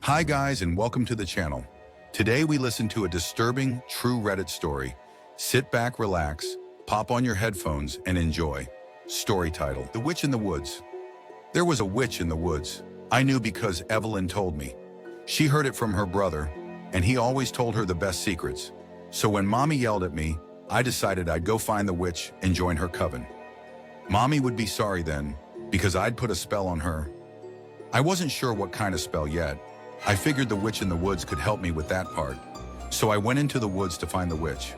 Hi guys and welcome to the channel. Today we listen to a disturbing, true Reddit story. Sit back, relax, pop on your headphones and enjoy. Story title: The Witch in the Woods. There was a witch in the woods. I knew because Evelyn told me. She heard it from her brother, and he always told her the best secrets. So when Mommy yelled at me, I decided I'd go find the witch and join her coven. Mommy would be sorry then, because I'd put a spell on her. I wasn't sure what kind of spell yet. I figured the witch in the woods could help me with that part. So I went into the woods to find the witch.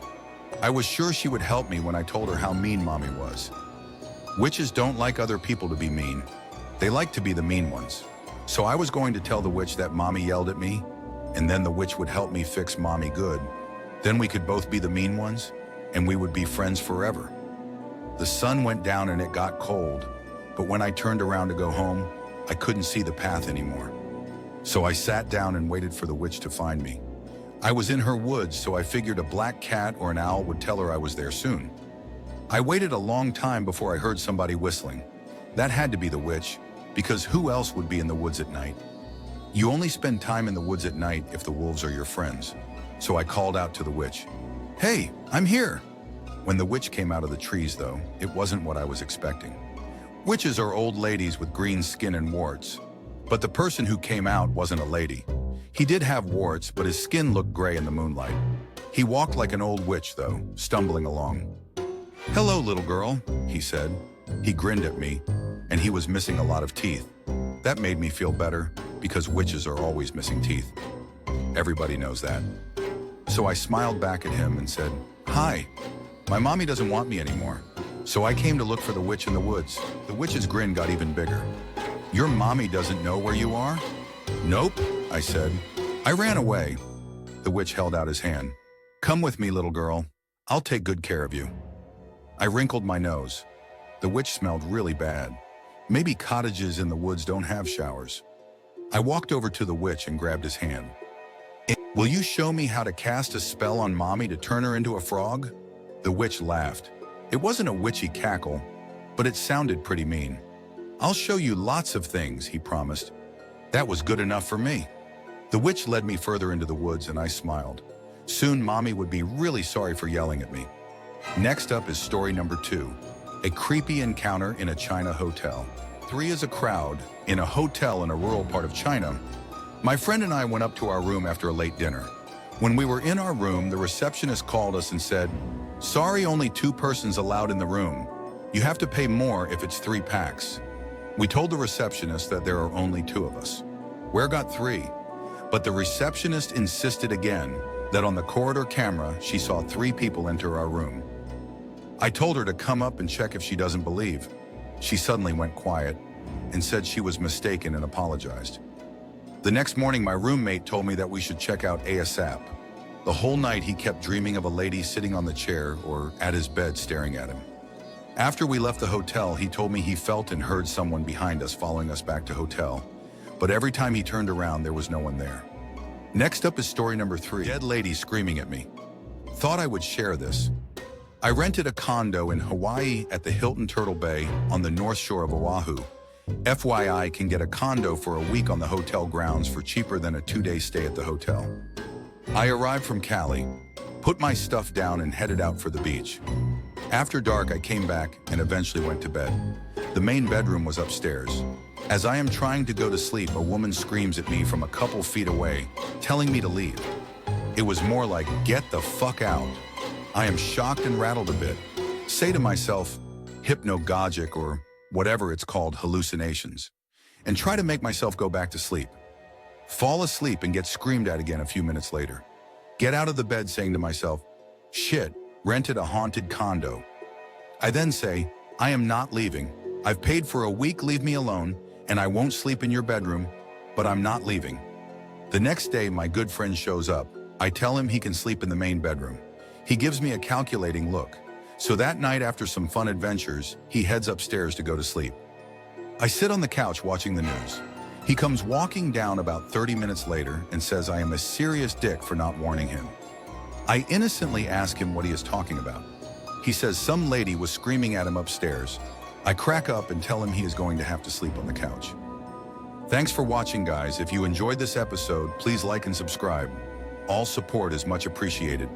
I was sure she would help me when I told her how mean Mommy was. Witches don't like other people to be mean. They like to be the mean ones. So I was going to tell the witch that Mommy yelled at me, and then the witch would help me fix Mommy good. Then we could both be the mean ones, and we would be friends forever. The sun went down and it got cold, but when I turned around to go home, I couldn't see the path anymore. So I sat down and waited for the witch to find me. I was in her woods, so I figured a black cat or an owl would tell her I was there soon. I waited a long time before I heard somebody whistling. That had to be the witch, because who else would be in the woods at night? You only spend time in the woods at night if the wolves are your friends. So I called out to the witch, "Hey, I'm here." When the witch came out of the trees, though, it wasn't what I was expecting. Witches are old ladies with green skin and warts. But the person who came out wasn't a lady. He did have warts, but his skin looked gray in the moonlight. He walked like an old witch, though, stumbling along. "Hello, little girl," he said. He grinned at me, and he was missing a lot of teeth. That made me feel better, because witches are always missing teeth. Everybody knows that. So I smiled back at him and said, "Hi, my mommy doesn't want me anymore. So I came to look for the witch in the woods." The witch's grin got even bigger. "Your mommy doesn't know where you are?" "Nope," I said. "I ran away." The witch held out his hand. "Come with me, little girl. I'll take good care of you." I wrinkled my nose. The witch smelled really bad. Maybe cottages in the woods don't have showers. I walked over to the witch and grabbed his hand. "Will you show me how to cast a spell on Mommy to turn her into a frog?" The witch laughed. It wasn't a witchy cackle, but it sounded pretty mean. "I'll show you lots of things," he promised. That was good enough for me. The witch led me further into the woods and I smiled. Soon Mommy would be really sorry for yelling at me. Next up is story number 2, a creepy encounter in a China hotel. 3 is a crowd in a hotel in a rural part of China. My friend and I went up to our room after a late dinner. When we were in our room, the receptionist called us and said, "Sorry, only 2 persons allowed in the room. You have to pay more if it's 3 packs." We told the receptionist that there are only 2 of us. Where got 3? But the receptionist insisted again that on the corridor camera, she saw 3 people enter our room. I told her to come up and check if she doesn't believe. She suddenly went quiet and said she was mistaken and apologized. The next morning, my roommate told me that we should check out ASAP. The whole night, he kept dreaming of a lady sitting on the chair or at his bed staring at him. After we left the hotel, he told me he felt and heard someone behind us following us back to hotel. But every time he turned around, there was no one there. Next up is story number 3, dead lady screaming at me. Thought I would share this. I rented a condo in Hawaii at the Hilton Turtle Bay on the north shore of Oahu. FYI, can get a condo for a week on the hotel grounds for cheaper than a 2-day stay at the hotel. I arrived from Cali, put my stuff down and headed out for the beach. After dark, I came back and eventually went to bed. The main bedroom was upstairs. As I am trying to go to sleep, a woman screams at me from a couple feet away, telling me to leave. It was more like, "Get the fuck out." I am shocked and rattled a bit. Say to myself, hypnagogic or whatever it's called, hallucinations, and try to make myself go back to sleep. Fall asleep and get screamed at again a few minutes later. Get out of the bed saying to myself, "Shit, rented a haunted condo." I then say, "I am not leaving. I've paid for a week, leave me alone, and I won't sleep in your bedroom, but I'm not leaving." The next day, my good friend shows up. I tell him he can sleep in the main bedroom. He gives me a calculating look. So that night, after some fun adventures, he heads upstairs to go to sleep. I sit on the couch watching the news. He comes walking down about 30 minutes later and says I am a serious dick for not warning him. I innocently ask him what he is talking about. He says some lady was screaming at him upstairs. I crack up and tell him he is going to have to sleep on the couch. Thanks for watching, guys. If you enjoyed this episode, please like and subscribe. All support is much appreciated.